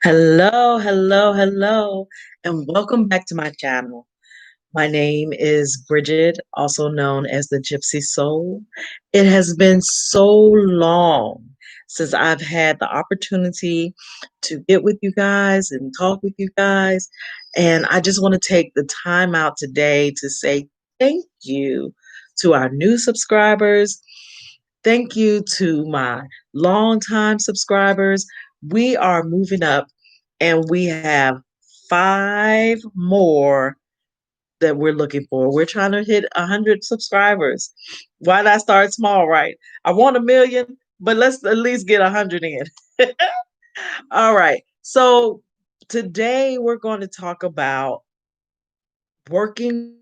Hello, hello, hello, and welcome back to my channel. My name is Bridget, also known as the Gypsy Soul. It has been so long since I've had the opportunity to get with you guys and talk with you guys. And I just want to take the time out today to say thank you to our new subscribers. Thank you to my longtime subscribers. We are moving up and we have five more that we're looking for. We're trying to hit 100 subscribers. Why not start small, right? I want 1 million, but let's at least get 100 in. All right. So today we're going to talk about working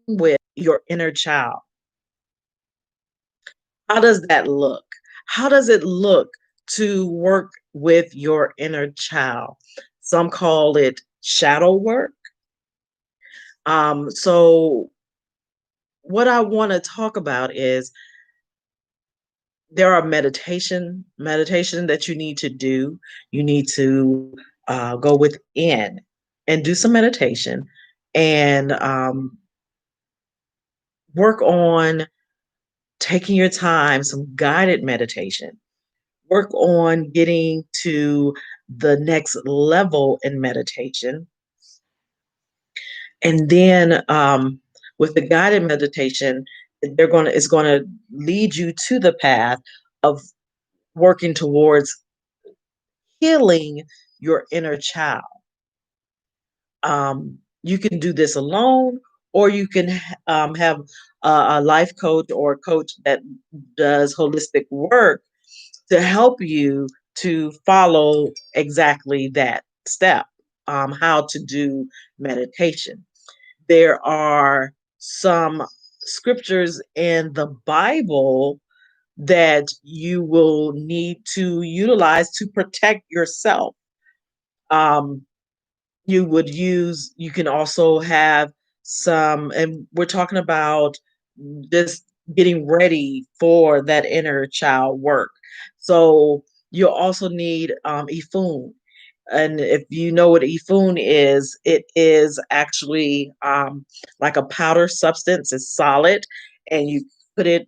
with your inner child. How does that look? How does it look to work with your inner child? Some call it shadow work. So what I want to talk about is there are meditation that you need to do. You need to go within and do some meditation and work on taking your time, some guided meditation. Work on getting to the next level in meditation. And then with the guided meditation, it's going to lead you to the path of working towards healing your inner child. You can do this alone, or you can have a life coach or a coach that does holistic work to help you to follow exactly that step, how to do meditation. There are some scriptures in the Bible that you will need to utilize to protect yourself. Um, you can also have some, and we're talking about just getting ready for that inner child work. So you'll also need ifun. And if you know what ifun is, it is actually like a powder substance. It's solid, and you put it.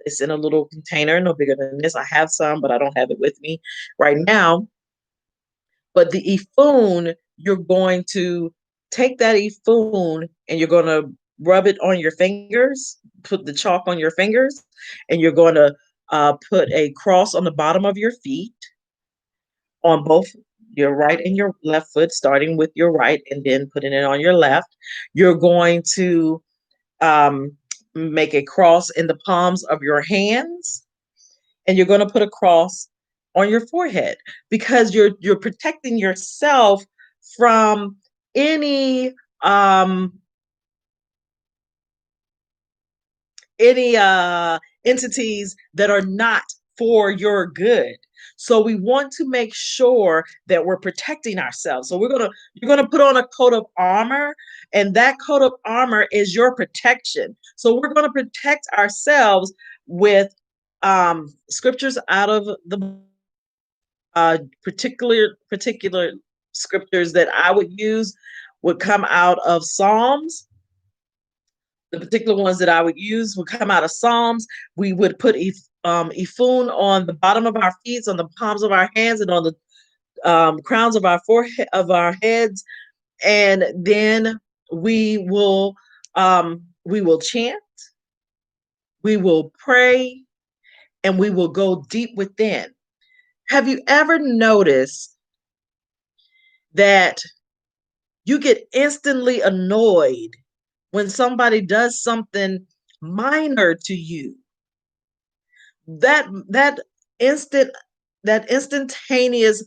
It's in a little container, no bigger than this. I have some, but I don't have it with me right now. But the ifun, you're going to take that ifun and you're going to rub it on your fingers, put the chalk on your fingers, and you're going to put a cross on the bottom of your feet on both your right and your left foot, starting with your right and then putting it on your left. You're going to um, make a cross in the palms of your hands, and you're going to put a cross on your forehead because you're protecting yourself from any um any entities that are not for your good. So we want to make sure that we're protecting ourselves. So you're gonna put on a coat of armor, and that coat of armor is your protection. So we're gonna protect ourselves with scriptures out of the particular scriptures that I would use would come out of Psalms. The particular ones that I would use would come out of Psalms. We would put ifun on the bottom of our feet, on the palms of our hands, and on the crowns of our forehead of our heads, and then we will chant, we will pray, and we will go deep within. Have you ever noticed that you get instantly annoyed when somebody does something minor to you? That instant that instantaneous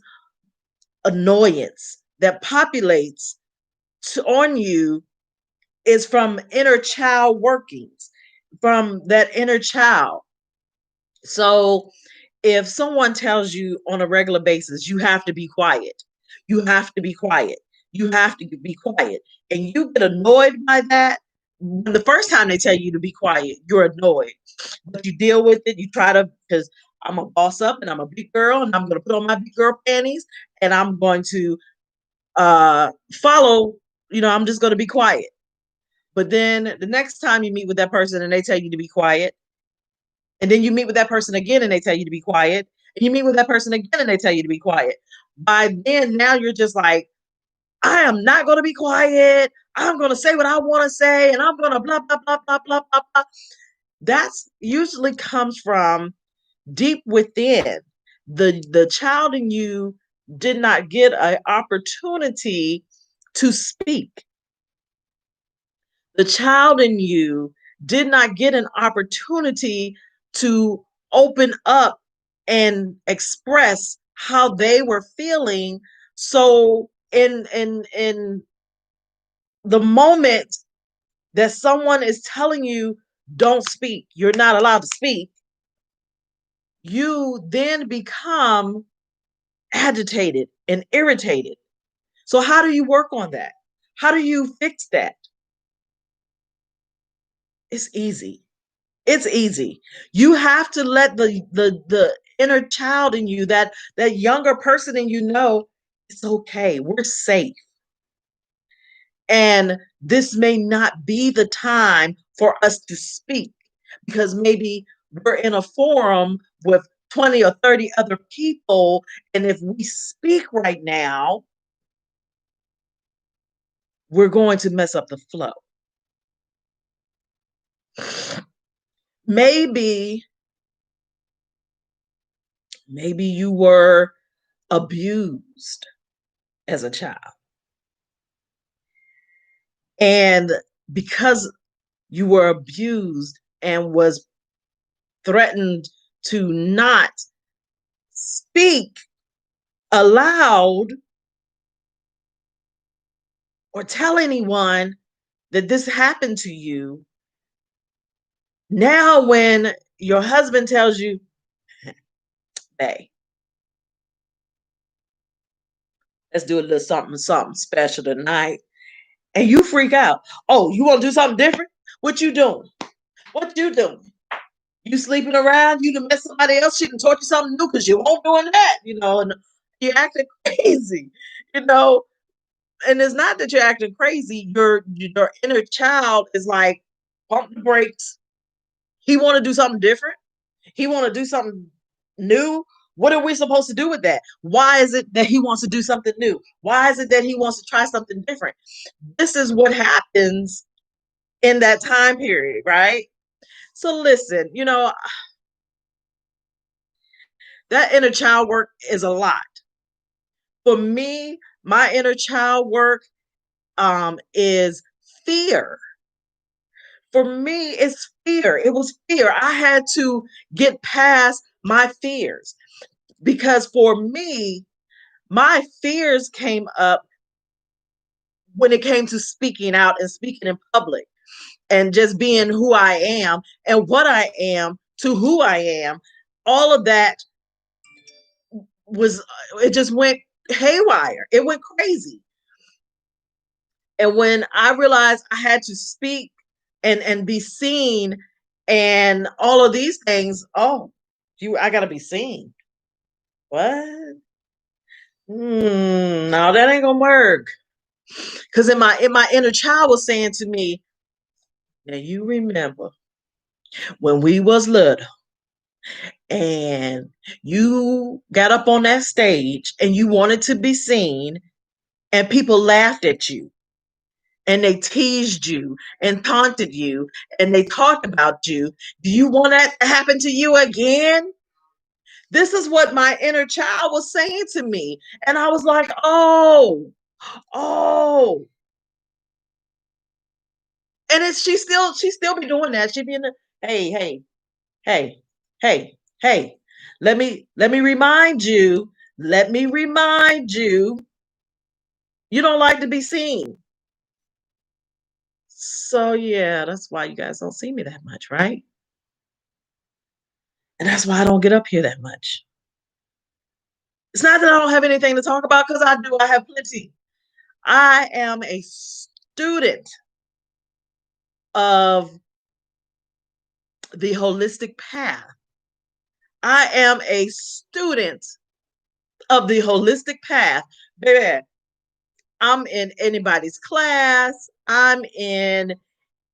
annoyance that populates on you is from inner child workings, from that inner child. So if someone tells you on a regular basis, you have to be quiet, you have to be quiet, you have to be quiet, and you get annoyed by that, the first time they tell you to be quiet, you're annoyed, but you deal with it. You try to, because I'm a boss up and I'm a big girl and I'm going to put on my big girl panties and I'm going to follow, I'm just going to be quiet. But then the next time you meet with that person and they tell you to be quiet, and then you meet with that person again and they tell you to be quiet, and you meet with that person again and they tell you to be quiet. By then, now you're just like, I am not going to be quiet. I'm going to say what I want to say, and I'm going to blah, blah, blah, blah, blah, blah, blah. That's usually comes from deep within. The child in you did not get an opportunity to speak. The child in you did not get an opportunity to open up and express how they were feeling. So in the moment that someone is telling you don't speak, you're not allowed to speak, you then become agitated and irritated. So how do you work on that? How do you fix that? It's easy. It's easy. You have to let the inner child in you, that younger person in you, know it's okay. We're safe. And this may not be the time for us to speak, because maybe we're in a forum with 20 or 30 other people. And if we speak right now, we're going to mess up the flow. Maybe, maybe you were abused as a child. And because you were abused and was threatened to not speak aloud or tell anyone that this happened to you, now when your husband tells you, hey, let's do a little something, something special tonight, and you freak out. Oh, you want to do something different? What you doing? What you doing? You sleeping around? You done met somebody else? She done taught you something new because you won't doing that, and you're acting crazy, you know. And it's not that you're acting crazy. Your inner child is like, pump the brakes. He want to do something different. He want to do something new. What are we supposed to do with that? Why is it that he wants to do something new? Why is it that he wants to try something different? This is what happens in that time period, right? So listen, that inner child work is a lot. For me, my inner child work is fear. For me, it's fear. It was fear. I had to get past my fears, because for me, my fears came up when it came to speaking out and speaking in public and just being who I am and what I am to who I am. All of that was, it just went haywire. It went crazy. And when I realized I had to speak and be seen and all of these things, oh, I gotta be seen. What? No, that ain't gonna work. Because in my inner child was saying to me, now you remember when we was little and you got up on that stage and you wanted to be seen and people laughed at you and they teased you and taunted you and they talked about you. Do you want that to happen to you again? This is what my inner child was saying to me. And I was like, oh. And she still be doing that. She be in the, hey, hey, hey, hey, hey. Let me remind you. Let me remind you. You don't like to be seen. So yeah, that's why you guys don't see me that much, right? And that's why I don't get up here that much. It's not that I don't have anything to talk about, because I do. I have plenty. I am a student of the holistic path. I am a student of the holistic path, baby, I'm in anybody's class, I'm in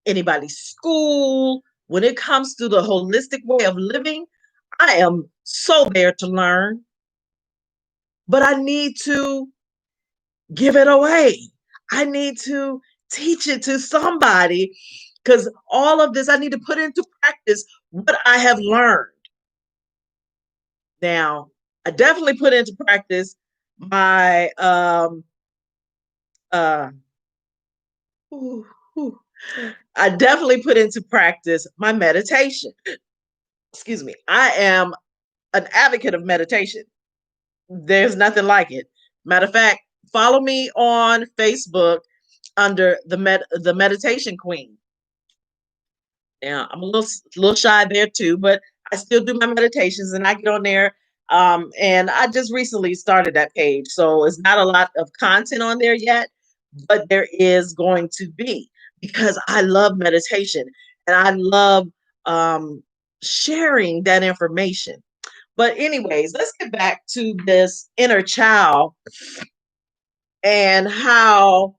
anybody's school. When it comes to the holistic way of living, I am so there to learn, but I need to give it away. I need to teach it to somebody because all of this, I need to put into practice what I have learned. Now, I definitely put into practice my uh ooh, ooh. I definitely put into practice my meditation. Excuse me. I am an advocate of meditation. There's nothing like it. Matter of fact, follow me on Facebook under the meditation queen. Now I'm a little shy there too, but I still do my meditations and I get on there. And I just recently started that page, so it's not a lot of content on there yet, but there is going to be because I love meditation and I love um, sharing that information. But anyways, let's get back to this inner child and how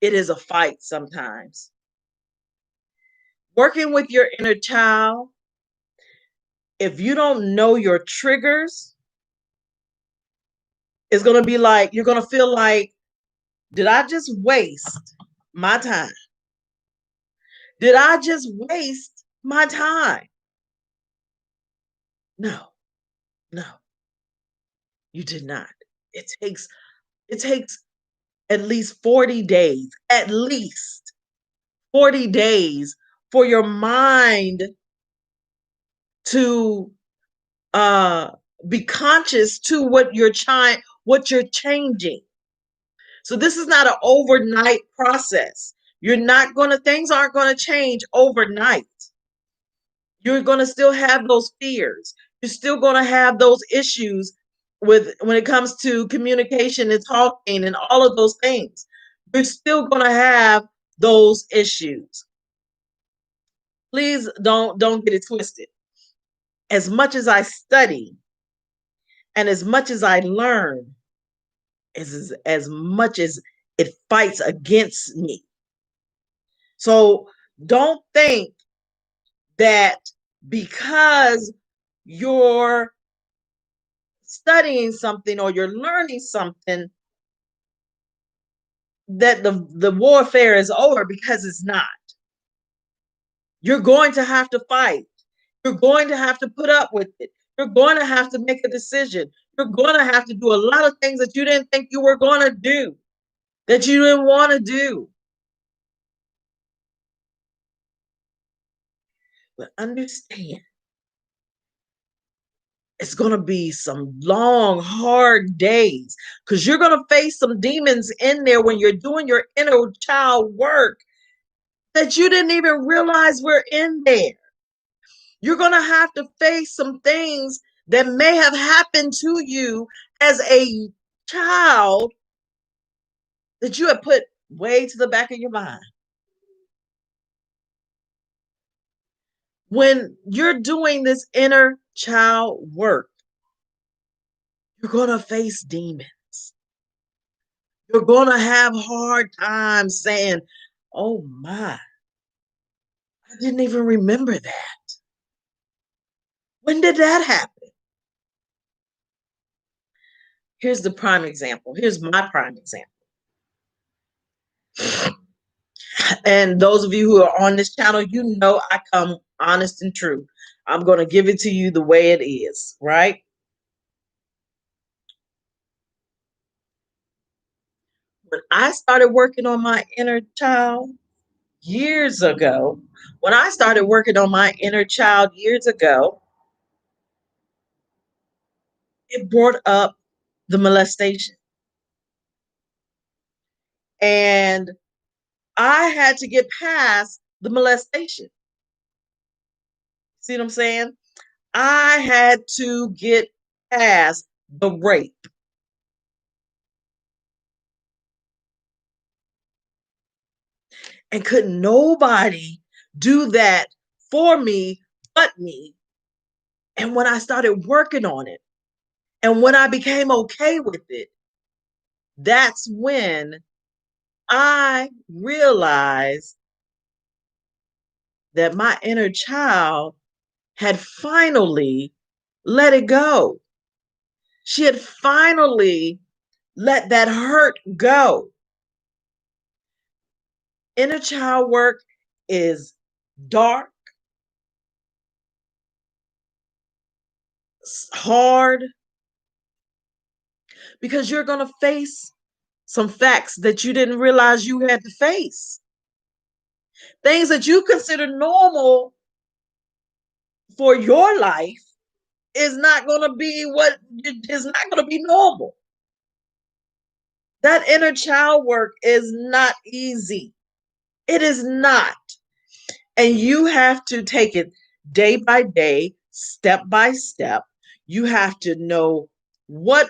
it is a fight sometimes. Working with your inner child, if you don't know your triggers, it's going to be like, you're going to feel like, did I just waste my time? Did I just waste my time? No, no, you did not. It takes it takes at least 40 days, at least 40 days for your mind to uh be conscious to what you're changing. So this is not an overnight process. You're not going to Things aren't going to change overnight. You're going to still have those fears. You're still going to have those issues with when it comes to communication and talking and all of those things. You're still going to have those issues. Please don't get it twisted. As much as I study and as much as I learn, as much as it fights against me. So don't think that because you're studying something or you're learning something that the warfare is over, because it's not. You're going to have to fight. You're going to have to put up with it. You're going to have to make a decision. You're going to have to do a lot of things that you didn't think you were going to do, that you didn't want to do. But understand, it's going to be some long, hard days because you're going to face some demons in there when you're doing your inner child work that you didn't even realize were in there. You're going to have to face some things that may have happened to you as a child that you have put way to the back of your mind. When you're doing this inner child work, you're going to face demons. You're going to have hard times saying, oh my, I didn't even remember that. When did that happen? Here's the prime example. Here's my prime example. And those of you who are on this channel, you know I come honest and true. I'm going to give it to you the way it is, right? When I started working on my inner child years ago, it brought up the molestation. And I had to get past the molestation. See what I'm saying? I had to get past the rape. And could nobody do that for me but me? And when I started working on it, And when I became okay with it, that's when I realized that my inner child had finally let it go. She had finally let that hurt go. Inner child work is dark, hard, because you're going to face some facts that you didn't realize you had to face. Things that you consider normal for your life is not going to be what is not going to be normal. That inner child work is not easy. It is not. And you have to take it day by day, step by step. You have to know what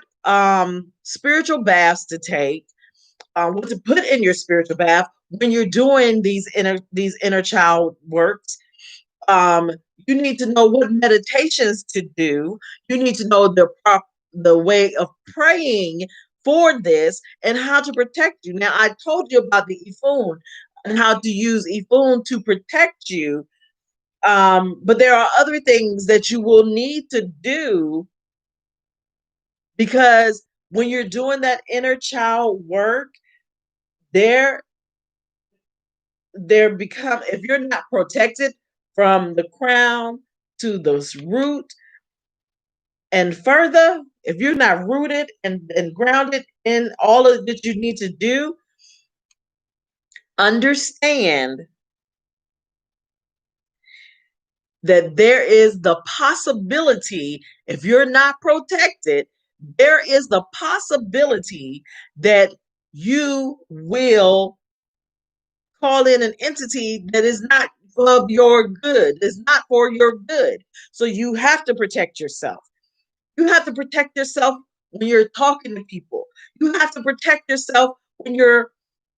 spiritual baths to take, what to put in your spiritual bath when you're doing these inner child works. Um, you need to know what meditations to do. You need to know the way of praying for this and how to protect you. Now, I told you about the ifun and how to use ifun to protect you. But there are other things that you will need to do, because when you're doing that inner child work, there become, if you're not protected from the crown to the root and further, if you're not rooted and grounded in all of that you need to do, understand that there is the possibility, if you're not protected, there is the possibility that you will call in an entity that is not of your good, is not for your good. So you have to protect yourself. You have to protect yourself when you're talking to people. You have to protect yourself when you're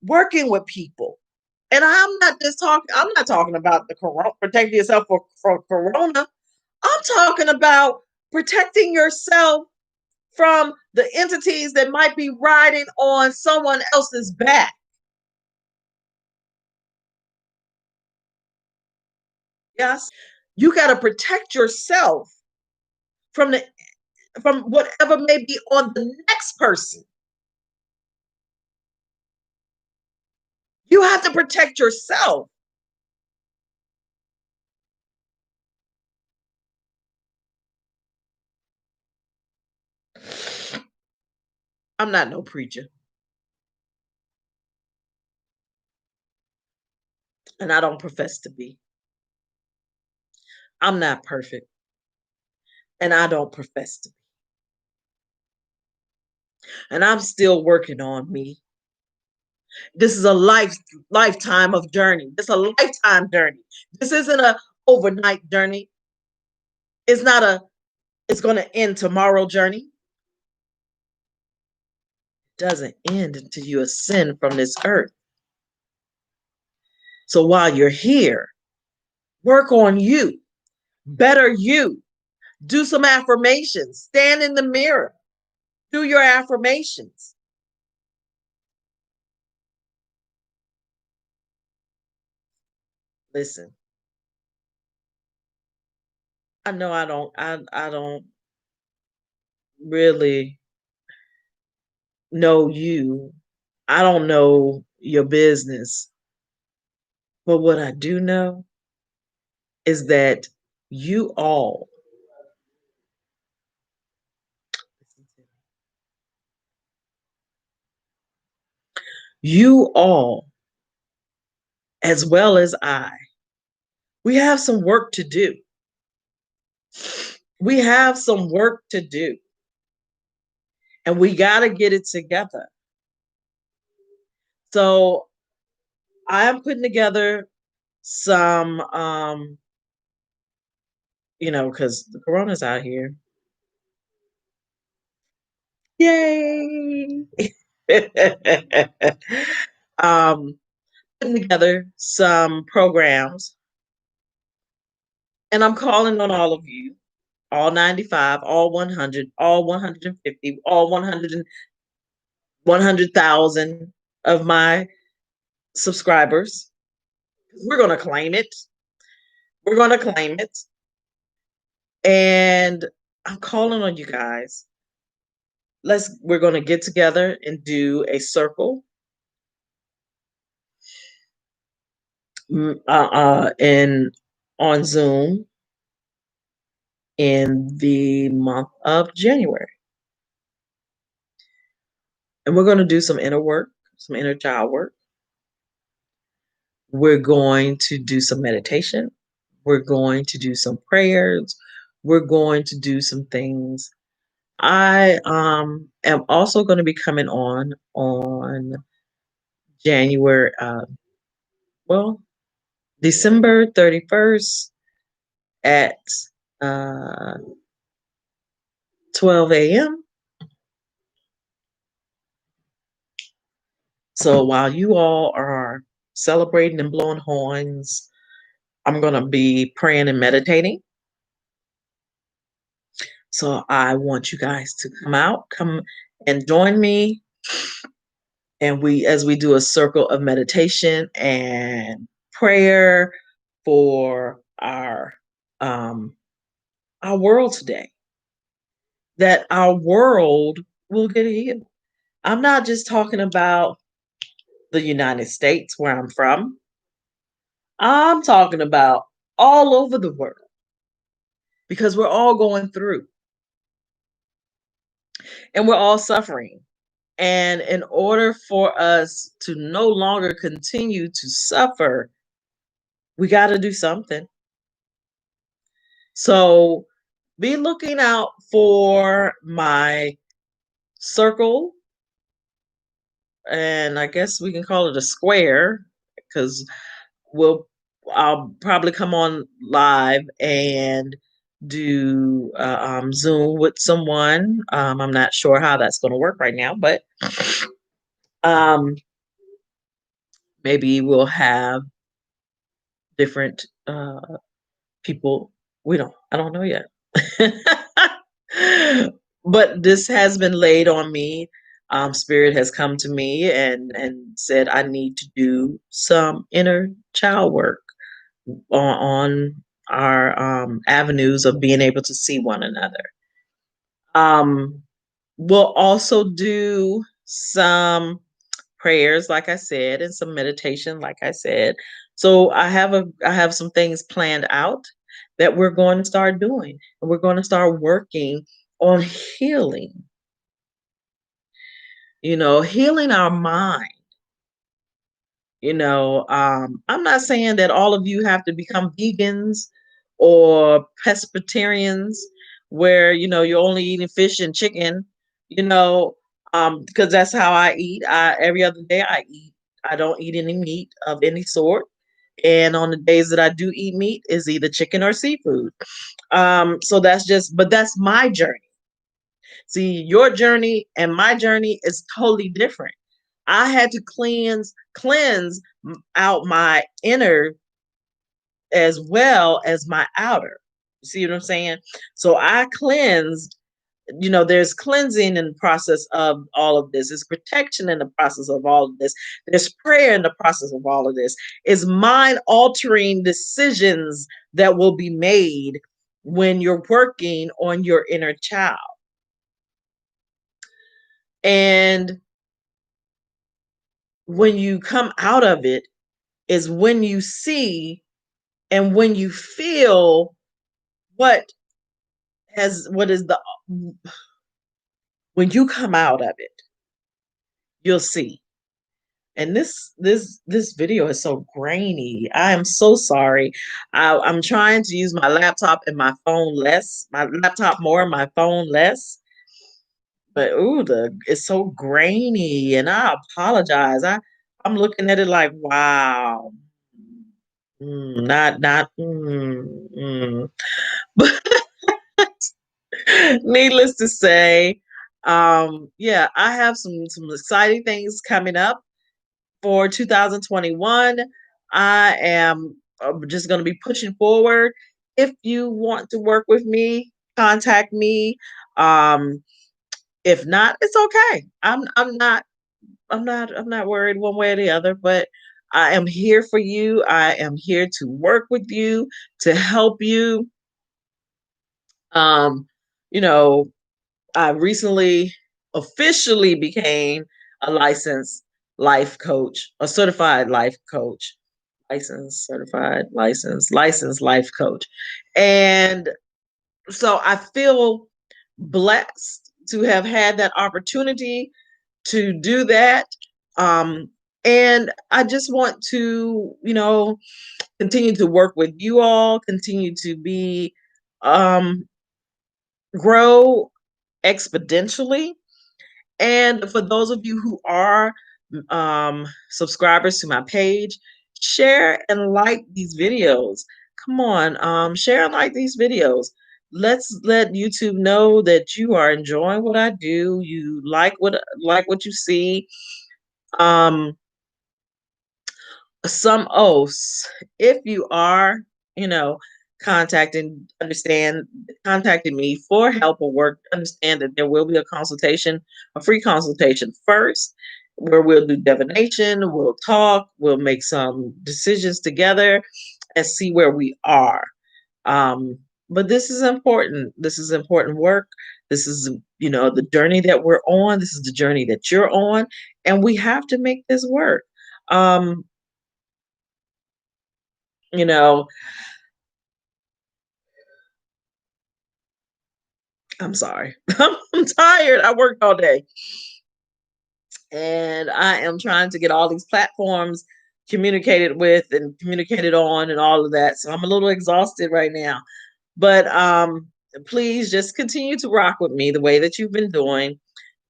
working with people. And I'm not talking about the corona, protecting yourself for corona. I'm talking about protecting yourself from the entities that might be riding on someone else's back. Yes. You got to protect yourself from the from whatever may be on the next person. You have to protect yourself. I'm not no preacher, and I don't profess to be. I'm not perfect, and I don't profess to be. And I'm still working on me. This is a lifetime of journey. This is a lifetime journey. This isn't a overnight journey. It's not a it's going to end tomorrow journey. It doesn't end until you ascend from this earth. So while you're here, work on you, better you. Do some affirmations. Stand in the mirror. Do your affirmations. Listen, I know I don't really know you. I don't know your business. But what I do know is that you all, you all, as well as I, we have some work to do. We have some work to do, and we got to get it together. So I'm putting together some, because the corona's out here. Yay! um, Putting together some programs, and I'm calling on all of you. all 95, all 100, all 150, all 100,000 of my subscribers. We're going to claim it. We're going to claim it. And I'm calling on you guys. We're going to get together and do a circle in on Zoom in the month of January. And we're going to do some inner work, some inner child work. We're going to do some meditation. We're going to do some prayers. We're going to do some things. I am also going to be coming on January, well, December 31st at uh, 12 a.m. So while you all are celebrating and blowing horns, I'm going to be praying and meditating. So I want you guys to come and join me. And as we do a circle of meditation and prayer for our world today, that our world will get healed. I'm not just talking about the United States where I'm from. I'm talking about all over the world, because we're all going through and we're all suffering. And in order for us to no longer continue to suffer, we got to do something. So be looking out for my circle, and I guess we can call it a square, because I'll probably come on live and do Zoom with someone. I'm not sure how that's going to work right now, but um, maybe we'll have different people. I don't know yet. But this has been laid on me. Spirit has come to me and said I need to do some inner child work on our avenues of being able to see one another. We'll also do some prayers, like I said, and some meditation, like I said. So I have some things planned out that we're going to start doing, and we're going to start working on healing. Healing our mind. I'm not saying that all of you have to become vegans or pescatarians, where you're only eating fish and chicken, because that's how I eat. Every other day I eat. I don't eat any meat of any sort. And on the days that I do eat meat is either chicken or seafood. So but that's my journey. See, your journey and my journey is totally different. I had to cleanse out my inner as well as my outer. You see what I'm saying? So I cleansed. There's cleansing in the process of all of this. There's protection in the process of all of this. There's prayer in the process of all of this. It's mind altering decisions that will be made when you're working on your inner child. And when you come out of it is when you see and when you feel what is the when you come out of it, you'll see. And this video is so grainy. I am so sorry. I'm trying to use my laptop and my phone less. My laptop more, my phone less. But it's so grainy, and I apologize. I'm looking at it like, wow. Not. But needless to say, yeah, I have some exciting things coming up for 2021. I am just going to be pushing forward. If you want to work with me, contact me. Um, if not, it's okay. I'm not worried one way or the other, but I am here for you. I am here to work with you, to help you. Um, you know, I recently officially became a licensed life coach, a certified life coach, licensed, certified, licensed life coach. And so I feel blessed to have had that opportunity to do that. Um, and I just want to, continue to work with you all, continue to be, um, grow exponentially. And for those of you who are subscribers to my page, share and like these videos. Come on, share and like these videos. Let's let YouTube know that you are enjoying what I do. You like what you see. Um, some oaths. If you are, you know, understand contacting me for help or work, understand that there will be a free consultation first, where we'll do divination, we'll talk, we'll make some decisions together and see where we are. Um, but this is important. This is important work. This is, the journey that we're on. This is the journey that you're on, and we have to make this work. Um, you know, I'm sorry. I'm tired. I worked all day and I am trying to get all these platforms communicated with and communicated on and all of that. So I'm a little exhausted right now. But please just continue to rock with me the way that you've been doing.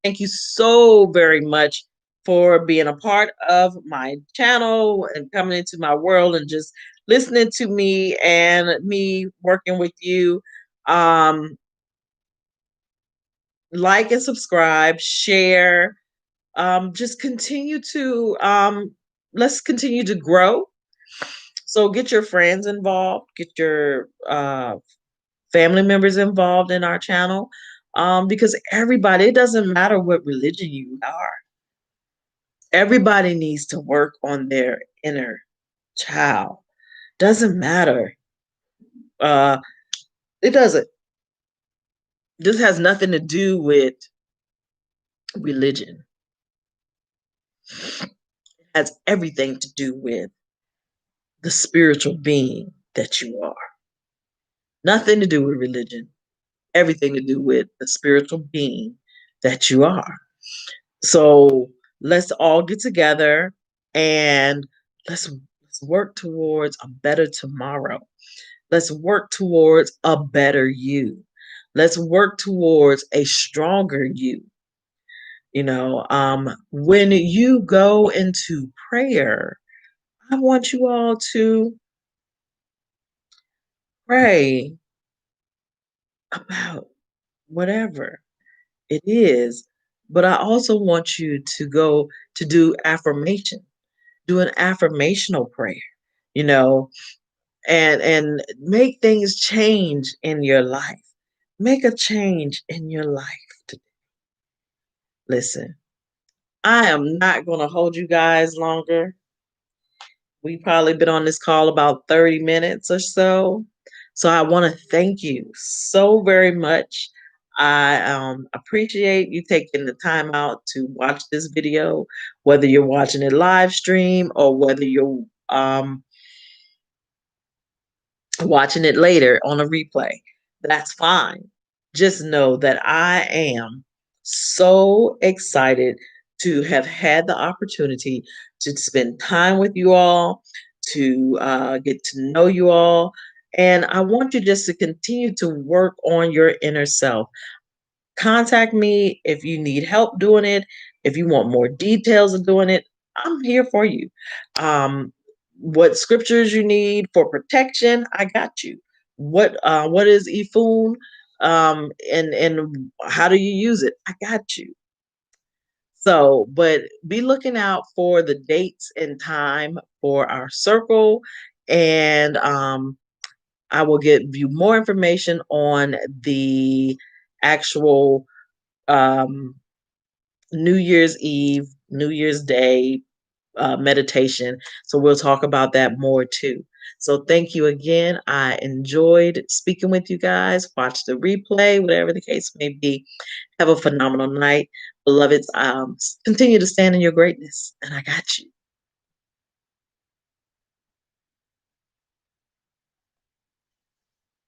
Thank you so very much for being a part of my channel and coming into my world and just listening to me and me working with you. Um, like and subscribe, share, just continue to let's continue to grow. So get your friends involved, get your family members involved in our channel. Because everybody, it doesn't matter what religion you are, everybody needs to work on their inner child. Doesn't matter. Uh, it doesn't. This has nothing to do with religion. It has everything to do with the spiritual being that you are. Nothing to do with religion, everything to do with the spiritual being that you are. So let's all get together and let's work towards a better tomorrow. Let's work towards a better you. Let's work towards a stronger you. When you go into prayer, I want you all to pray about whatever it is. But I also want you to go to do affirmation, do an affirmational prayer, you know, and make things change in your life. Make a change in your life. Listen, I am not going to hold you guys longer. We've probably been on this call about 30 minutes or so. So I want to thank you so very much. I appreciate you taking the time out to watch this video, whether you're watching it live stream or whether you're watching it later on a replay. That's fine. Just know that I am so excited to have had the opportunity to spend time with you all, to get to know you all. And I want you just to continue to work on your inner self. Contact me if you need help doing it, if you want more details of doing it. I'm here for you. Um, what scriptures you need for protection, I got you. What is Ifun? And how do you use it? I got you. So, but be looking out for the dates and time for our circle, and I will give you more information on the actual um, New Year's Eve, New Year's Day meditation. So we'll talk about that more too. So thank you again. I enjoyed speaking with you guys. Watch the replay, whatever the case may be. Have a phenomenal night. Beloveds, continue to stand in your greatness. And I got you.